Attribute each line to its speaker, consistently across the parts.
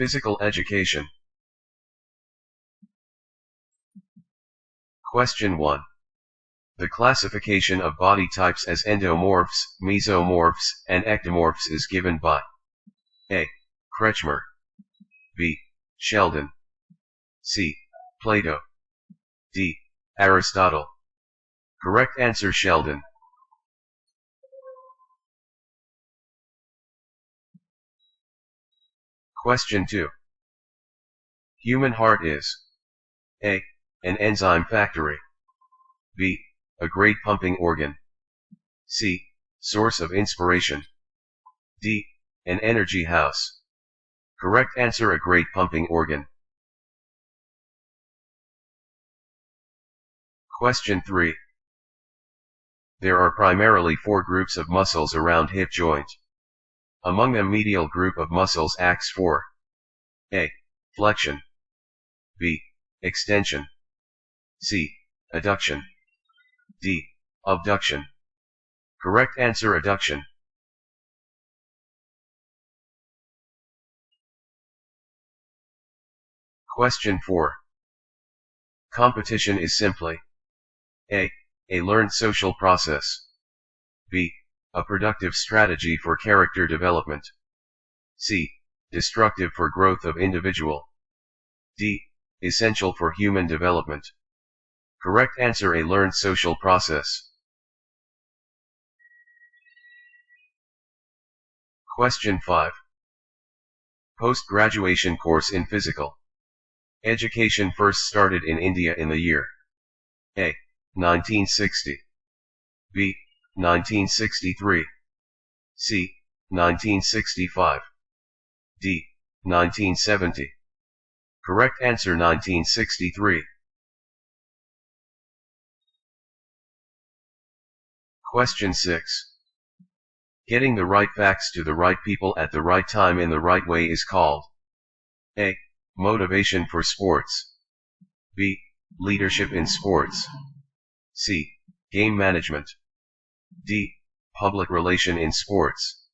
Speaker 1: Physical education. Question 1. The classification of body types as endomorphs, mesomorphs, and ectomorphs is given by A. Kretschmer, B. Sheldon, C. Plato, D. Aristotle. Correct answer Sheldon. Question 2. Human heart is A. An enzyme factory, B. A great pumping organ, C. Source of inspiration, D. An energy house. Correct answer a great pumping organ. Question 3. There are primarily 4 groups of muscles around hip joint. Among them medial group of muscles acts for A. Flexion, B. Extension, C. Adduction, D. Abduction. Correct answer adduction. Question 4. Competition is simply A. A learned social process, B. A productive strategy for character development, C. Destructive for growth of individual, D. Essential for human development. Correct answer a learned social process. Question 5. Post-graduation course in physical education first started in India in the year A. 1960, B. 1963, C. 1965, D. 1970. Correct answer 1963. Question 6. Getting the right facts to the right people at the right time in the right way is called A. Motivation for sports, B. Leadership in sports, C. Game management, D. Public relation in sports.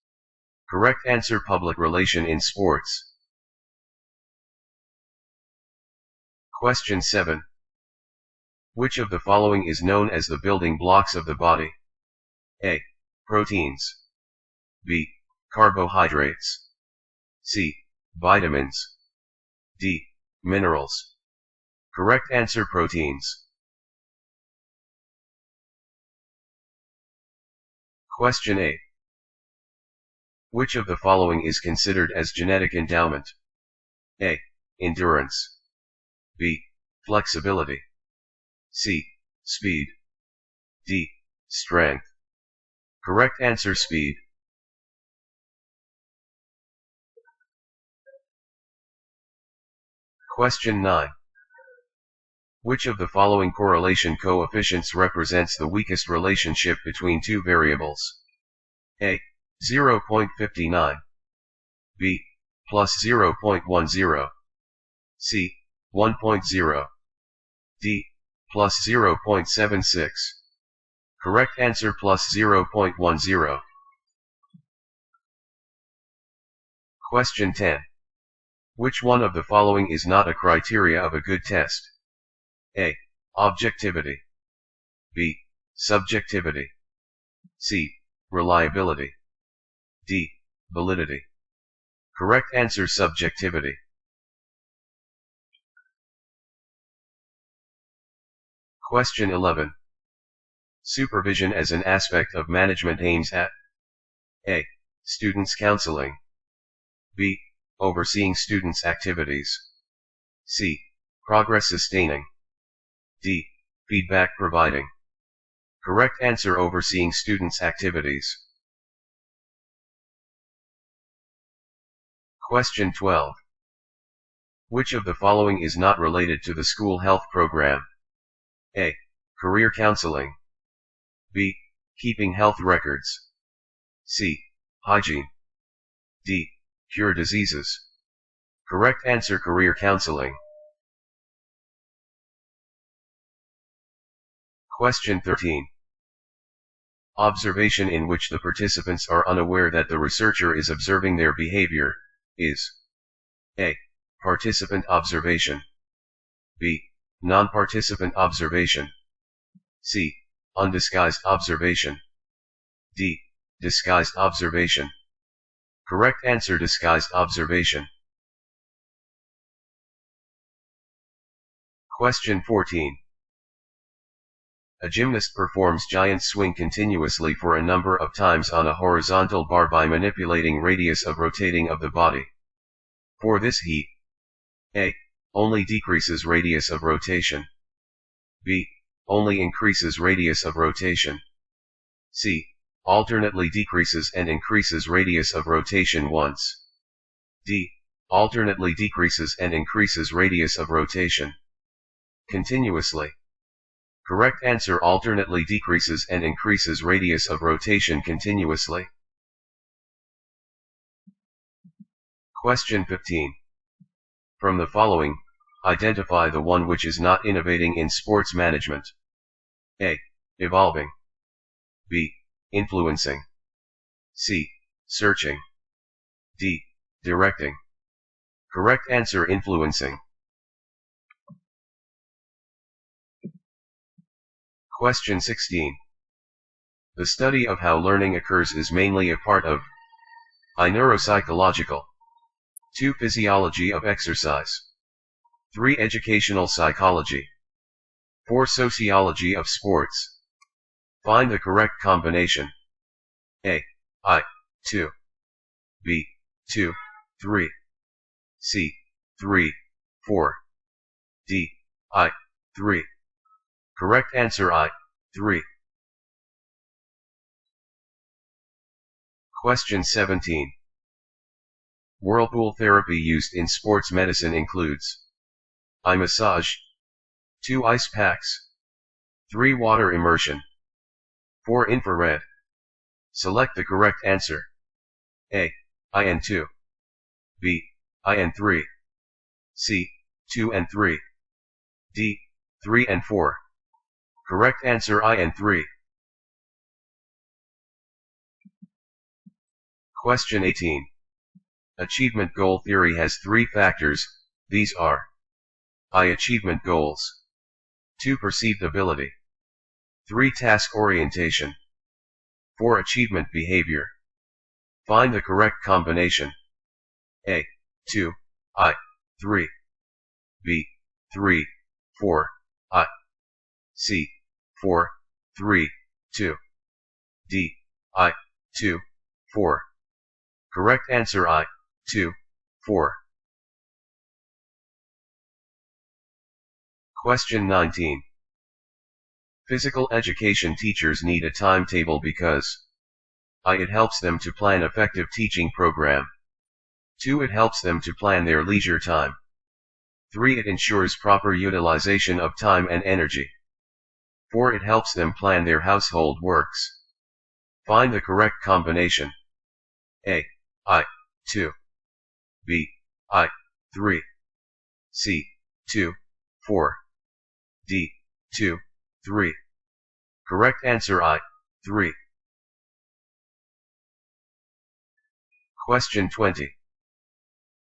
Speaker 1: Correct answer public relation in sports. Question 7. Which of the following is known as the building blocks of the body? A. Proteins, B. Carbohydrates, C. Vitamins, D. Minerals. Correct answer proteins. Question 8. Which of the following is considered as genetic endowment? A. Endurance, B. Flexibility, C. Speed, D. Strength. Correct answer speed. Question 9. Which of the following correlation coefficients represents the weakest relationship between two variables? A. 0.59, B. Plus 0.10, C. 1.0, D. Plus 0.76. Correct answer plus 0.10. Question 10. Which one of the following is not a criteria of a good test? A. Objectivity, B. Subjectivity, C. Reliability, D. Validity. Correct answer subjectivity. Question 11. Supervision as an aspect of management aims at A. Students' counseling, B. Overseeing students' activities, C. Progress sustaining, D. Feedback providing. Correct answer overseeing students' activities. Question 12. Which of the following is not related to the school health program? A. Career counseling, B. Keeping health records, C. Hygiene, D. Cure diseases. Correct answer career counseling. Question 13. Observation in which the participants are unaware that the researcher is observing their behavior is A. Participant observation. B. Non-participant observation. C. Undisguised observation. D. Disguised observation. Correct answer: disguised observation. Question 14. A gymnast performs giant swing continuously for a number of times on a horizontal bar by manipulating radius of rotating of the body. For this he A. Only decreases radius of rotation. B. Only increases radius of rotation. C. Alternately decreases and increases radius of rotation once. D. Alternately decreases and increases radius of rotation continuously. Correct answer: alternately decreases and increases radius of rotation continuously. Question 15. From the following, identify the one which is not innovating in sports management. A. Evolving. B. Influencing. C. Searching. D. Directing. Correct answer: influencing. Question 16. The study of how learning occurs is mainly a part of I. Neuropsychological. 2. Physiology of exercise. 3. Educational psychology. 4. Sociology of sports. Find the correct combination. A. I. 2. B. 2, 3. C. 3, 4. D. I. 3. Correct answer: I. 3. Question 17. Whirlpool therapy used in sports medicine includes I. Massage. 2. Ice packs. 3. Water immersion. 4. Infrared. Select the correct answer. A. I and 2. B. I and 3. C. 2 and 3. D. 3 and 4. Correct answer: I and 3. Question 18. Achievement goal theory has 3 factors. These are I. Achievement goals. 2. Perceived ability. 3. Task orientation. 4. Achievement behavior. Find the correct combination. A. 2. I. 3. B. 3. 4. I. C. 4. 3. 2. D. I. 2. 4. Correct answer: I. 2. 4. Question 19. Physical education teachers need a timetable because I. It helps them to plan effective teaching program. 2. It helps them to plan their leisure time. 3. It ensures proper utilization of time and energy. 4. It helps them plan their household works. Find the correct combination. A. I. 2. B. I. 3. C. 2. 4. D. 2. 3. Correct answer: I. 3. Question 20.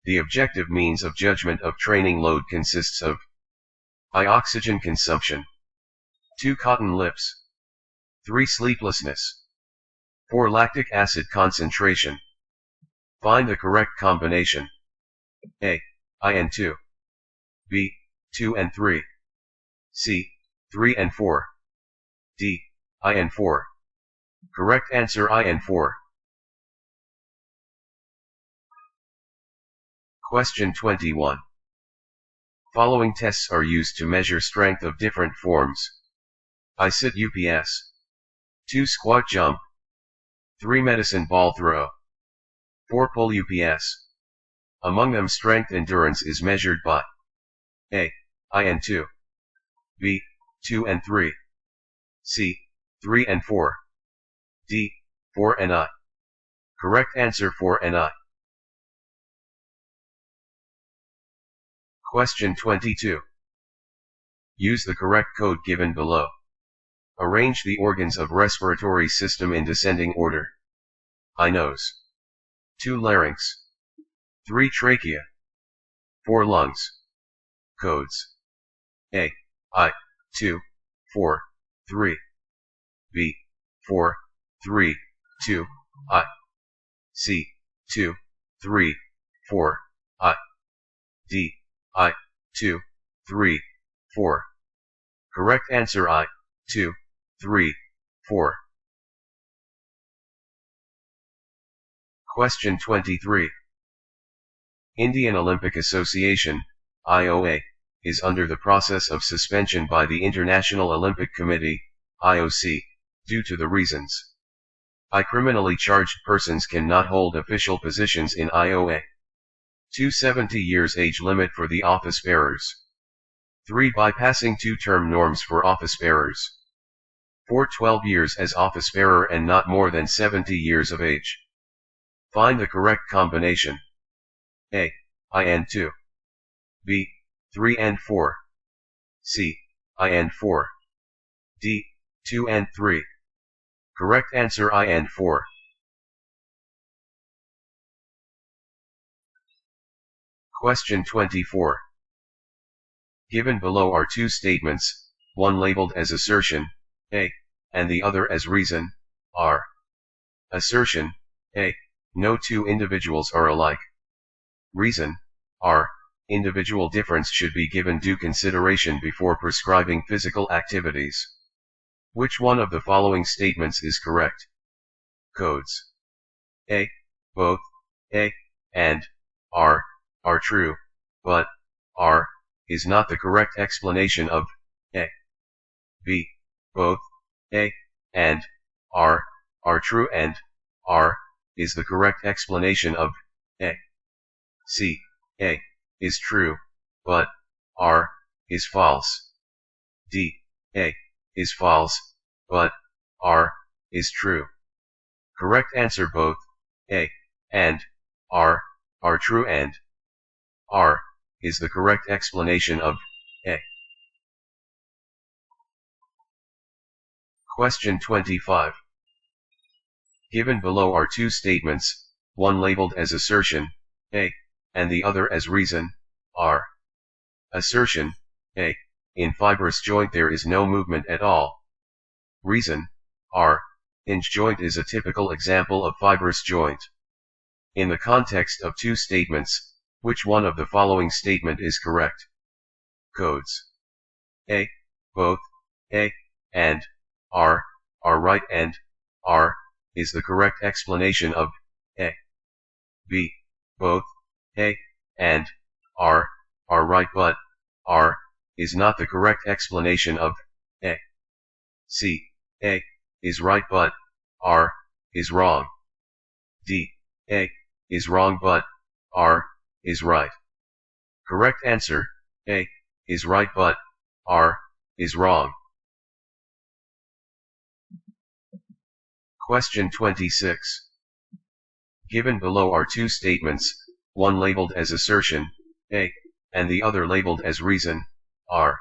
Speaker 1: The objective means of judgment of training load consists of I. Oxygen consumption. 2. Cotton lips. 3. Sleeplessness. 4. Lactic acid concentration. Find the correct combination. A. I and 2. B. 2 and 3. C. 3 and 4. D. I and 4. Correct answer: I and 4. Question 21. Following tests are used to measure strength of different forms. I. Sit UPS. 2. Squat jump. 3. Medicine ball throw. 4. Pull UPS. Among them, strength endurance is measured by A. I and 2. B. 2 and 3. C. 3 and 4. D. 4 and I. Correct answer: 4 and I. Question 22. Use the correct code given below. Arrange the organs of respiratory system in descending order. I. Nose. 2. Larynx. 3. Trachea. 4 lungs. Codes. A. I. 2, 4, 3. B. 4, 3, 2, I. C. 2, 3, 4, I. D. I. 2, 3, 4. Correct answer I. 2, 3, 4. Question 23. Indian Olympic Association, IOA, is under the process of suspension by the International Olympic Committee, IOC, due to the reasons: I. Criminally charged persons cannot hold official positions in IOA. 2. 70 years age limit for the office bearers. 3. Bypassing 2-term norms for office bearers. 4. 12 years as office bearer and not more than 70 years of age. Find the correct combination. A. I and 2. B. 3 and 4. C. I and 4. D. 2 and 3. Correct answer I and 4. Question 24. Given below are two statements, one labeled as assertion, A, and the other as reason, R. Assertion, A. No two individuals are alike. Reason, R. Individual difference should be given due consideration before prescribing physical activities. Which one of the following statements is correct? Codes. A. Both, A, and, R, are true, but, R, is not the correct explanation of, A. B. Both, A, and, R, are true and, R, is the correct explanation of, A. C. A, is true, but, R, is false. D. A, is false, but, R, is true. Correct answer both, A, and, R, are true and, R, is the correct explanation of, A. Question 25. Given below are two statements, one labeled as assertion, A, and the other as reason, R. Assertion, A. In fibrous joint there is no movement at all. Reason, R. Hinge joint is a typical example of fibrous joint. In the context of two statements, which one of the following statement is correct? Codes. A. Both, A, and, R, are right and, R, is the correct explanation of, A. B. Both, A, and, R, are right but, R, is not the correct explanation of, A. C. A, is right but, R, is wrong. D. A, is wrong but, R, is right. Correct answer, A, is right but, R, is wrong. Question 26. Given below are two statements, one labeled as assertion, A, and the other labeled as reason, R.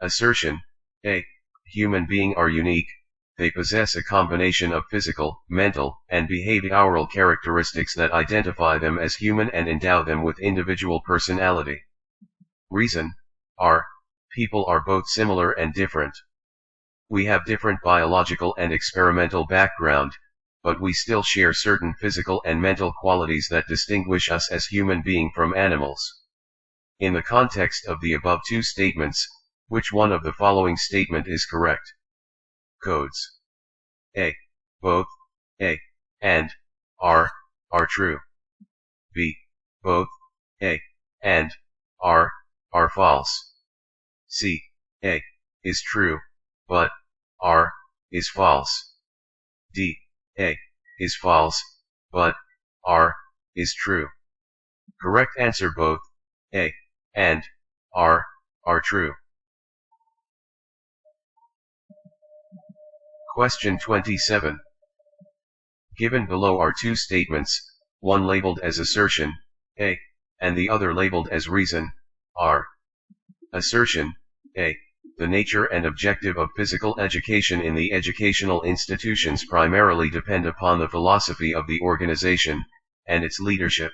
Speaker 1: Assertion, A. Human beings are unique, they possess a combination of physical, mental, and behavioral characteristics that identify them as human and endow them with individual personality. Reason, R. People are both similar and different. We have different biological and experimental background, but we still share certain physical and mental qualities that distinguish us as human beings from animals. In the context of the above two statements, which one of the following statement is correct? Codes. A. Both, A, and, R, are true. B. Both, A, and, R, are false. C. A, is true, but, R, is false. D. A, is false, but, R, is true. Correct answer both, A, and, R, are true. Question 27. Given below are two statements, one labeled as assertion, A, and the other labeled as reason, R. Assertion, A. The nature and objective of physical education in the educational institutions primarily depend upon the philosophy of the organization, and its leadership.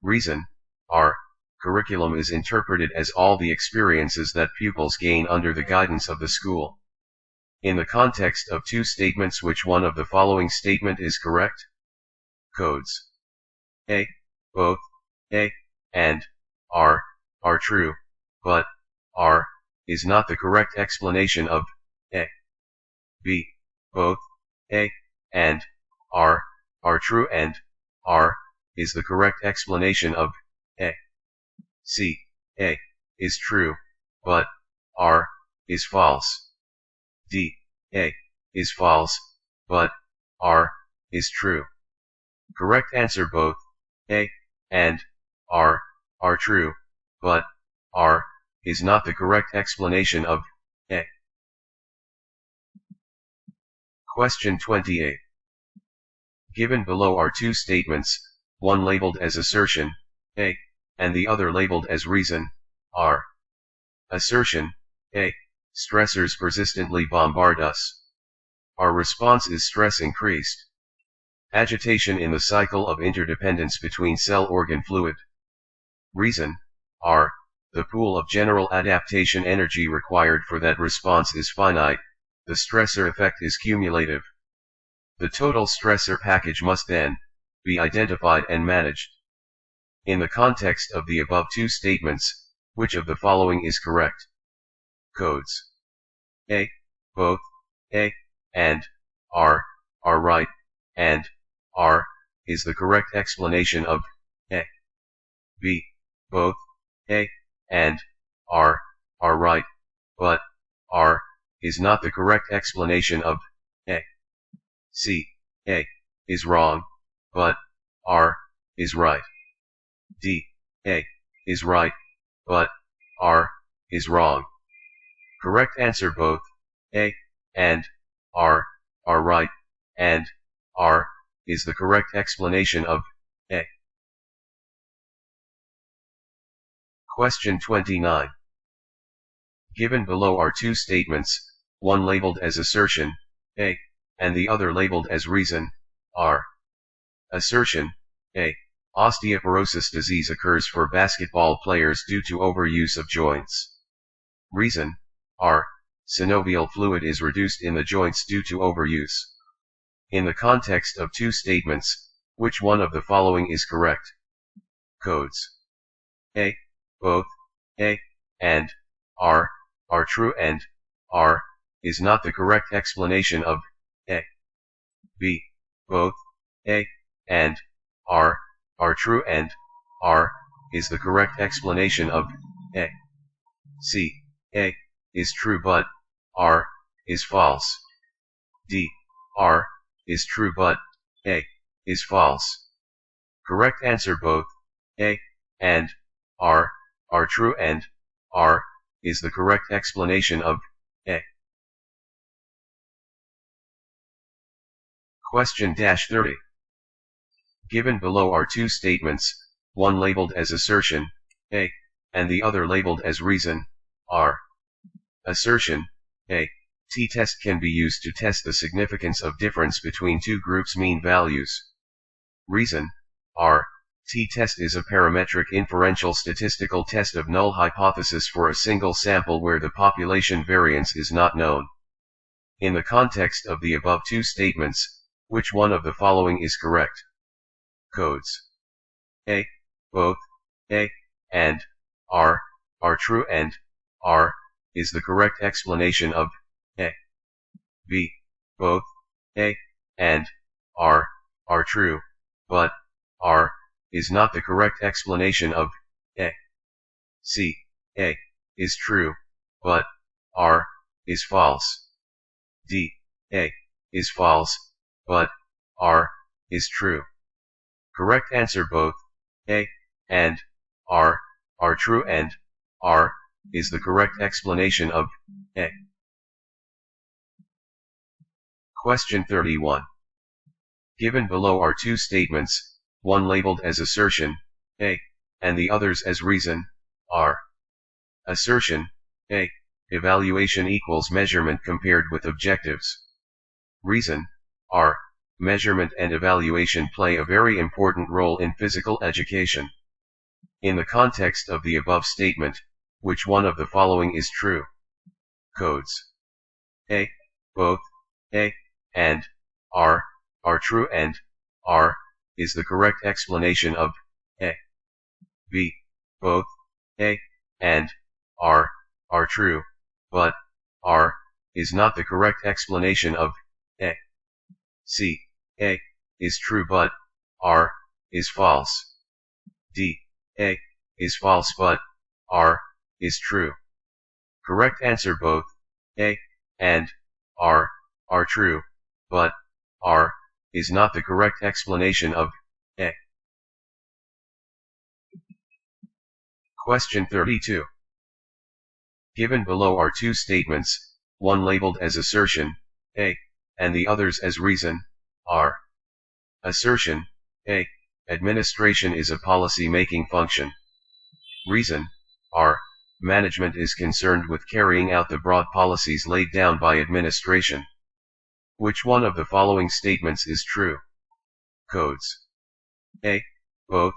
Speaker 1: Reason, R. curriculum is interpreted as all the experiences that pupils gain under the guidance of the school. In the context of two statements, which one of the following statement is correct? Codes. A. Both A and R are true, but R is not the correct explanation of A. B. Both A and R are true and R is the correct explanation of A. C. A is true, but R is false. D. A is false, but R is true. Correct answer: both A and R are true, but R is not the correct explanation of A. Question 28. Given below are two statements, one labeled as assertion, A, and the other labeled as reason, R. Assertion: A. Stressors persistently bombard us. Our response is stress increased. Agitation in the cycle of interdependence between cell organ fluid. Reason: R. The pool of general adaptation energy required for that response is finite, the stressor effect is cumulative. The total stressor package must then be identified and managed. In the context of the above two statements, which of the following is correct? Codes. A. Both A and R are right, and R is the correct explanation of A. B. Both A and R are right, but R is not the correct explanation of A. C. A is wrong, but R is right. D. A is right, but R is wrong. Correct answer: both A and R are right, and R is the correct explanation of A. Question 29. Given below are two statements, one labeled as assertion, A, and the other labeled as reason, R. Assertion: A. Osteoporosis disease occurs for basketball players due to overuse of joints. Reason: R. Synovial fluid is reduced in the joints due to overuse. In the context of two statements, which one of the following is correct? Codes. A. Both A and R are true and R is not the correct explanation of A. B. Both A and R are true and R is the correct explanation of A. C. A is true but R is false. D. R is true but A is false. Correct answer: both A and R are true and R is the correct explanation of A. Question 30. Given below are two statements, one labeled as assertion, A, and the other labeled as reason, R. Assertion: A. T-test can be used to test the significance of difference between two groups' mean values. Reason: R. T-test is a parametric inferential statistical test of null hypothesis for a single sample where the population variance is not known. In the context of the above two statements, which one of the following is correct? Codes. A. Both A and R are true and R is the correct explanation of A. B. Both A and R are true, but R is not the correct explanation of A. C. A is true, but R is false. D. A is false, but R is true. Correct answer: both A and R are true and R is the correct explanation of A. Question 31. Given below are two statements, one labeled as assertion, A, and the others as reason, R. Assertion: A. Evaluation equals measurement compared with objectives. Reason: R. Measurement and evaluation play a very important role in physical education. In the context of the above statement, which one of the following is true? Codes. A. Both A and R are true and R is the correct explanation of A. B. Both A and R are true, but R is not the correct explanation of A. C. A is true but R is false. D. A is false but R is true. Correct answer: both A and R are true, but R is not the correct explanation of A. Question 32. Given below are two statements, one labeled as assertion, A, and the others as reason, R. Assertion: A. Administration is a policy-making function. Reason: R. Management is concerned with carrying out the broad policies laid down by administration. Which one of the following statements is true? Codes. A. Both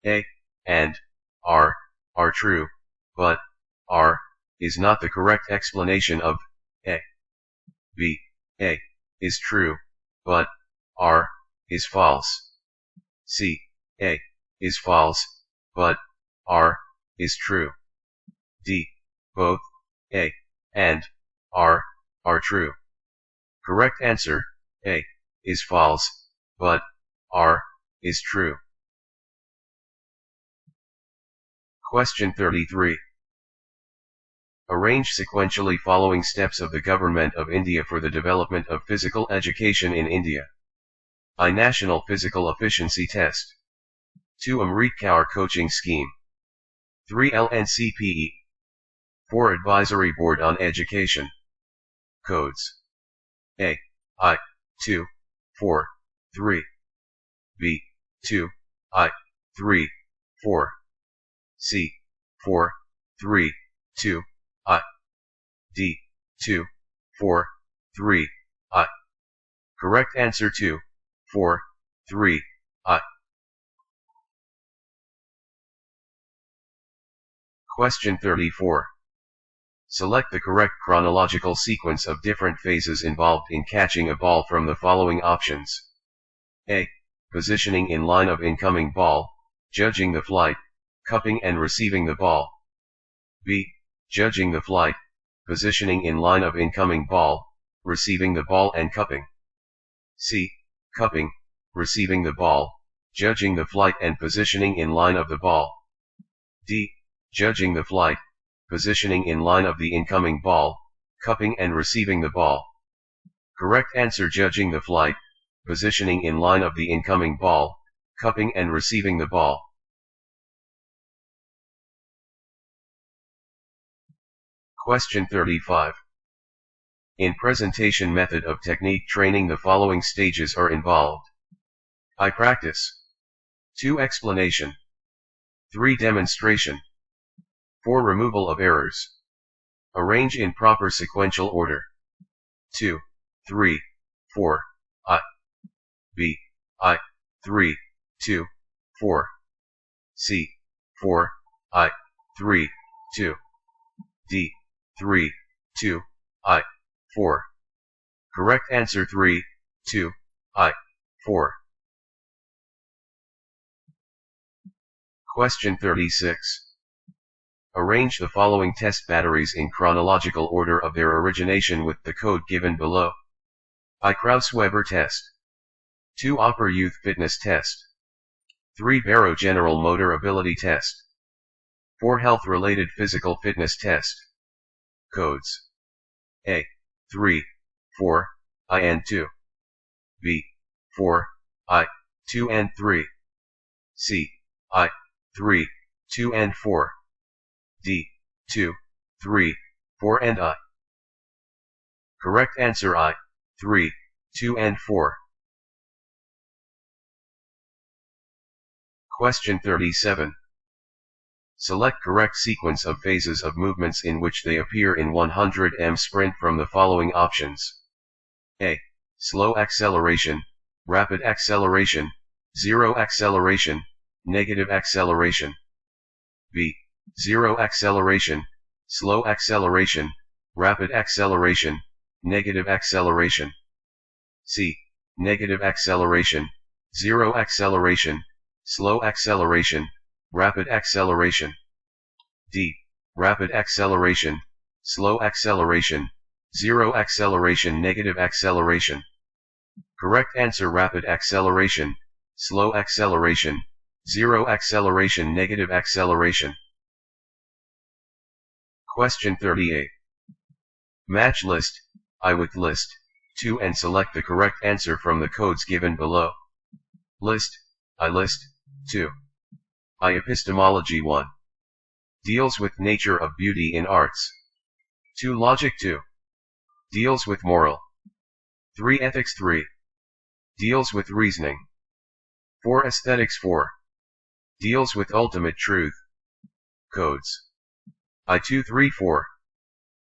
Speaker 1: A and R are true, but R is not the correct explanation of A. B. A is true, but R is false. C. A is false, but R is true. D. Both A and R are true. Correct answer: A is false, but R is true. Question 33. Arrange sequentially following steps of the Government of India for the development of physical education in India. I. National Physical Efficiency Test. 2. Amrit Kaur Coaching Scheme. 3. LNCPE. 4. Advisory Board on Education. Codes. A. I. 2, 4, 3. B. 2, I. 3, 4. C. 4, 3, 2, I. D. 2, 4, 3, I. Correct answer: 2, 4, 3, I. Question 34. Select the correct chronological sequence of different phases involved in catching a ball from the following options. A. Positioning in line of incoming ball, judging the flight, cupping and receiving the ball. B. Judging the flight, positioning in line of incoming ball, receiving the ball and cupping. C. Cupping, receiving the ball, judging the flight and positioning in line of the ball. D. Judging the flight, positioning in line of the incoming ball, cupping and receiving the ball. Correct answer: judging the flight, positioning in line of the incoming ball, cupping and receiving the ball. Question 35. In presentation method of technique training the following stages are involved. I. Practice. 2. Explanation. 3. Demonstration. 4. Removal of errors. Arrange in proper sequential order. 2, 3, 4, I. B. I. 3, 2, 4. C. 4, I. 3, 2. D. 3, 2, I. 4. Correct answer: 3, 2, I. 4. Question 36. Arrange the following test batteries in chronological order of their origination with the code given below. I. Krauss-Weber test. 2. Upper Youth Fitness test. 3. Barrow General Motor Ability test. 4. Health-related Physical Fitness test. Codes. A. 3, 4, I and 2. B. 4, I, 2 and 3. C. I. 3, 2 and 4. D. 2, 3, 4 and I. Correct answer: I. 3, 2 and 4. Question 37. Select correct sequence of phases of movements in which they appear in 100m sprint from the following options. A. Slow acceleration, rapid acceleration, zero acceleration, negative acceleration. B. Zero acceleration, slow acceleration, rapid acceleration, negative acceleration. C. Negative acceleration, zero acceleration, slow acceleration, rapid acceleration. D. Rapid acceleration, slow acceleration, zero acceleration, negative acceleration. Correct answer: rapid acceleration, slow acceleration, zero acceleration, negative acceleration. Question 38. Match list, I with list 2 and select the correct answer from the codes given below. List, I list 2. I epistemology 1. Deals with nature of beauty in arts. 2 logic 2. Deals with moral. 3 ethics 3. Deals with reasoning. 4 aesthetics 4. Deals with ultimate truth. Codes. I234.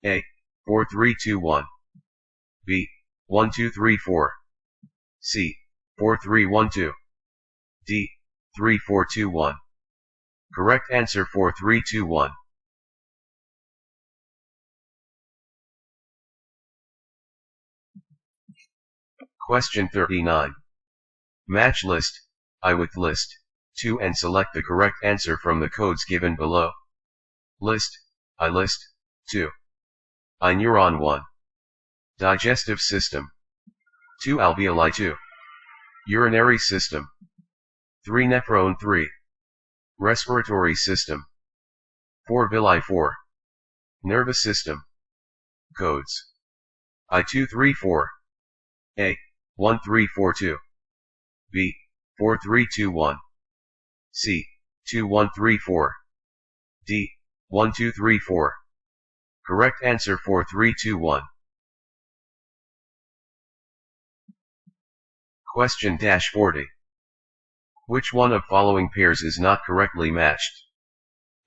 Speaker 1: A. 4321. B. 1234. C. 4312. D. 3421. Correct answer: 4321. Question 39. Match list, I with list 2 and select the correct answer from the codes given below. List, I list 2. I neuron 1. Digestive system. 2 alveoli 2. Urinary system. 3 nephron 3. Respiratory system. 4 villi 4. Nervous system. Codes. I234. A. 1342. B. 4321. C. 2134. D. 1234. Correct answer: 4321. Question 40. Which one of following pairs is not correctly matched?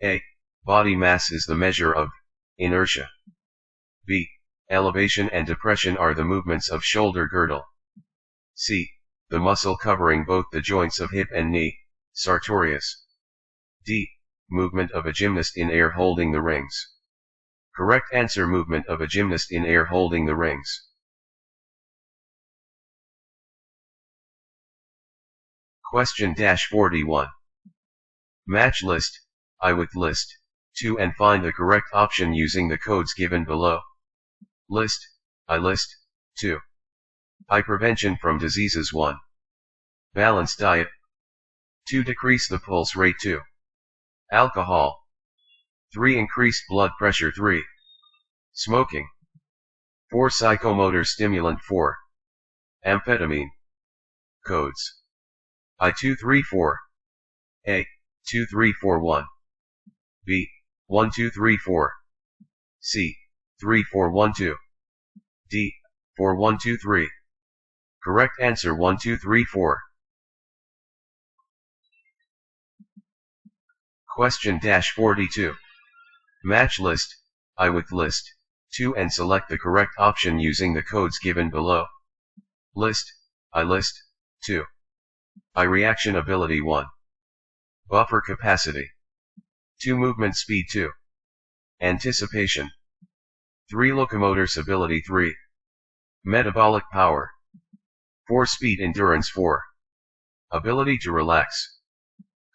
Speaker 1: A. Body mass is the measure of inertia. B. Elevation and depression are the movements of shoulder girdle. C. The muscle covering both the joints of hip and knee, sartorius. D. Movement of a gymnast in air holding the rings. Correct answer: movement of a gymnast in air holding the rings. Question 41. Match list, I with list 2 and find the correct option using the codes given below. List, I list 2. Eye prevention from diseases 1. Balanced diet. 2. Decrease the pulse rate 2. Alcohol. 3. Increased blood pressure 3. Smoking. 4. Psychomotor stimulant 4. Amphetamine. Codes. I234. A. 2341. B. 1234. C. 3412. D. 4123. Correct answer: 1234. Question 42. Match list, I with list 2 and select the correct option using the codes given below. List, I list 2. I reaction ability 1. Buffer capacity. 2. Movement speed 2. Anticipation. 3. Locomotor stability 3. Metabolic power. 4. Speed endurance 4. Ability to relax.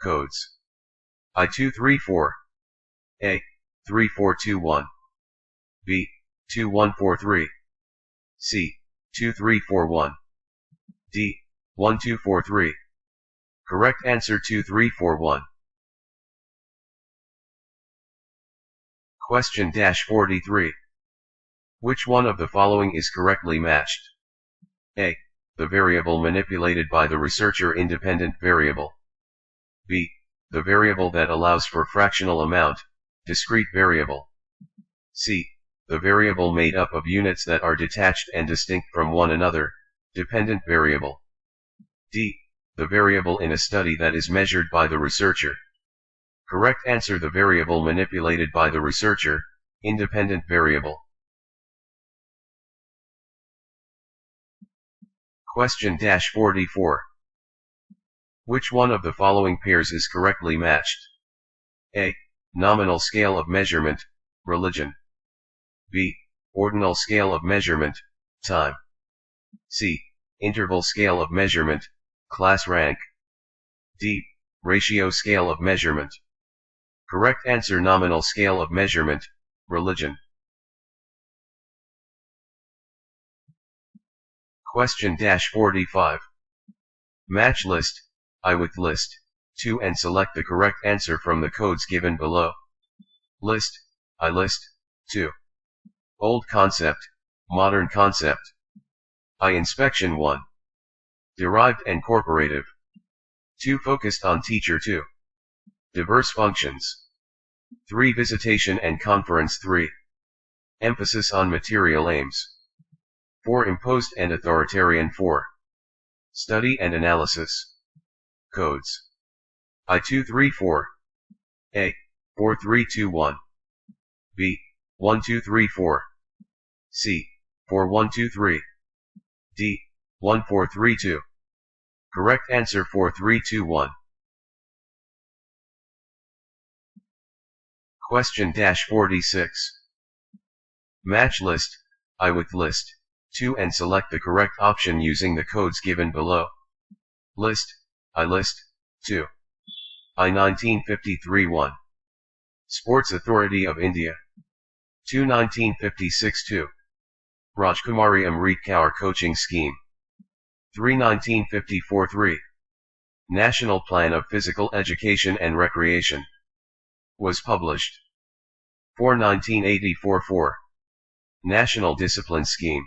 Speaker 1: Codes. I234. A. 3421. B. 2143. C. 2341. D. 1243. Correct answer: 2341. Question 43. Which one of the following is correctly matched? A. The variable manipulated by the researcher, independent variable. B. The variable that allows for fractional amount, discrete variable. C. The variable made up of units that are detached and distinct from one another, dependent variable. D. The variable in a study that is measured by the researcher. Correct answer: the variable manipulated by the researcher, independent variable. Question 44. Which one of the following pairs is correctly matched? A. Nominal scale of measurement, religion. B. Ordinal scale of measurement, time. C. Interval scale of measurement, class rank. D. Ratio scale of measurement. Correct answer: nominal scale of measurement, religion. Question 45. Match list, I with list, 2 and select the correct answer from the codes given below. List, I list, 2. Old concept, modern concept. I inspection 1. Derived and corporative. 2 focused on teacher 2. Diverse functions. 3 visitation and conference 3. Emphasis on material aims. 4 imposed and authoritarian 4. Study and analysis. Codes. I234. A. 4321. B. 1234. C. 4123. D. 1432. Correct answer: 4321. Question 46. Match list, I with list, 2 and select the correct option using the codes given below. List, I list, 2. I-1953-1. Sports Authority of India. 2 1956-2. Rajkumari Amrit Kaur Coaching Scheme. 3 1954-3. National Plan of Physical Education and Recreation. Was published. 4 1984-4. National Discipline Scheme.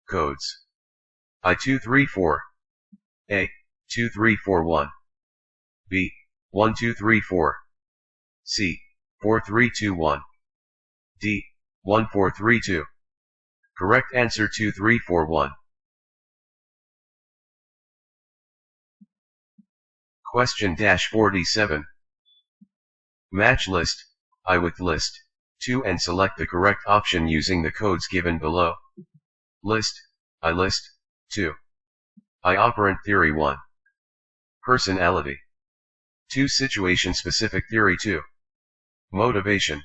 Speaker 1: Codes. I234. A. 2341. B. 1234. C. 4321. D. 1432. Correct answer: 2341. Question 47. Match list, I with list, 2 and select the correct option using the codes given below. List, I list, 2. I operant theory 1. Personality. 2 situation specific theory 2. Motivation.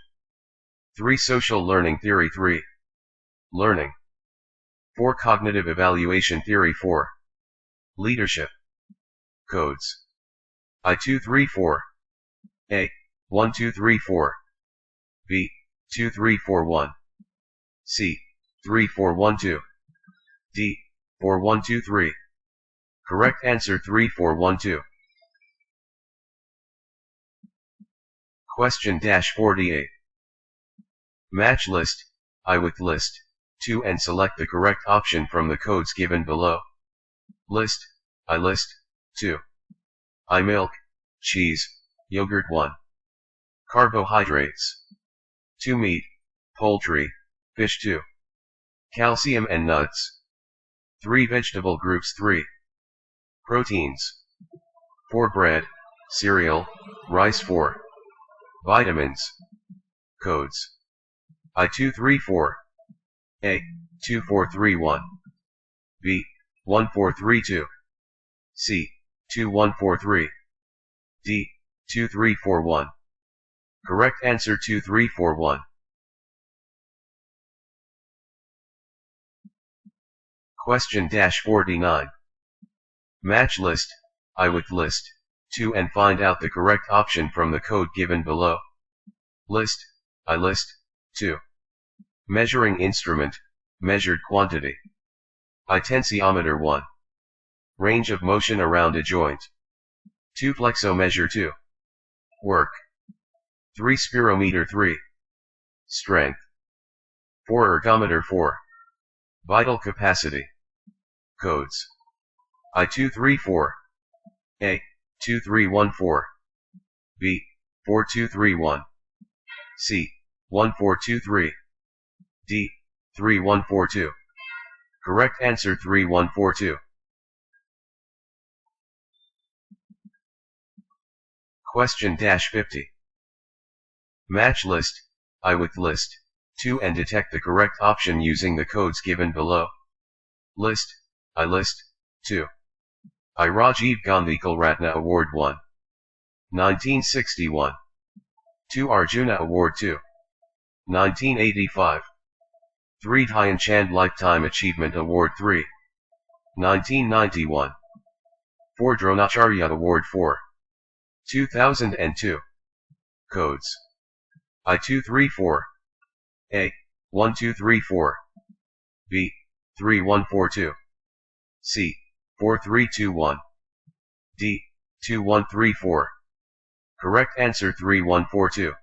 Speaker 1: 3 social learning theory 3. Learning. 4 cognitive evaluation theory 4. Leadership. Codes. I234. A. 1234. B. 2341. C. 3412. D. 4123. Correct answer: 3412. Question 48. Match list, I with list, 2 and select the correct option from the codes given below. List, I list, 2. I milk, cheese, yogurt 1. Carbohydrates. 2 meat, poultry, fish 2. Calcium and nuts. 3 vegetable groups 3. Proteins. 4 bread, cereal, rice 4. Vitamins. Codes. I234. A. 2431. B. 1432. C. 2143. D. 2341. Correct answer: 2341. Question 49. Match list, I with list, 2 and find out the correct option from the code given below. List, I list, 2. Measuring instrument, measured quantity. I-tensiometer 1. Range of motion around a joint. 2 flexomeasure 2. Work. 3 spirometer 3. Strength. 4 ergometer 4. Vital capacity. Codes. I234. A. 2314. B. 4231. C. 1423. D. 3142. Correct answer: 3142. Question 50. Match list, I with list, 2 and detect the correct option using the codes given below. List, I list, 2. I Rajiv Gandhi Kulratna Award 1. 1961. 2 Arjuna Award 2. 1985. 3 Dhyan Chand Lifetime Achievement Award 3. 1991. 4 Dronacharya Award 4. 2002. Codes: I234, A 1234, B 3142, C 4321, D 2134. Correct answer 3142.